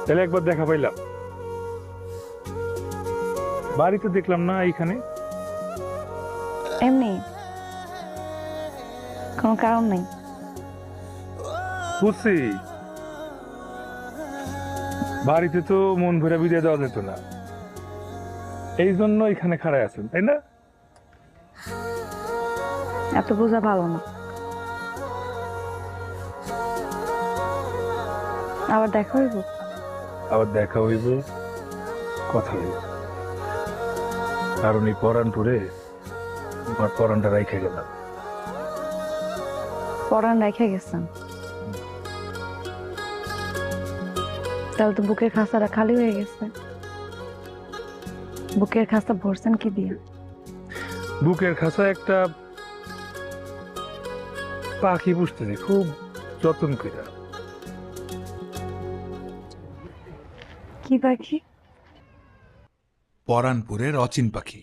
তাহলে একবার দেখা পাইলাম, বাড়িতে দেখলাম না এইখানে। এমনি কোনো কারণ নেই। বুঝছি, বাড়িতে তো মন ভরে বিদায় দেওয়া যেত না, এই জন্য এখানে খাড়ায় আছেন, তাই না? এত বোঝা ভালো না। আবার দেখা হইব। আবার দেখা হইব, কথা হইব, কারণ এই পরানপুরে আমার পরানটা রাইখে গেলাম। পরান রেখে গেছেন, তাহলে তো বুকের খাঁচাটা খালি হয়ে গেছে। বুকের খাঁচা ভরছেন কি দিয়ে? বুকের খাঁচা একটা পাখি পুষতেছে খুব যত্ন করে। কি পাখি? পরানপুরের অচিন পাখি।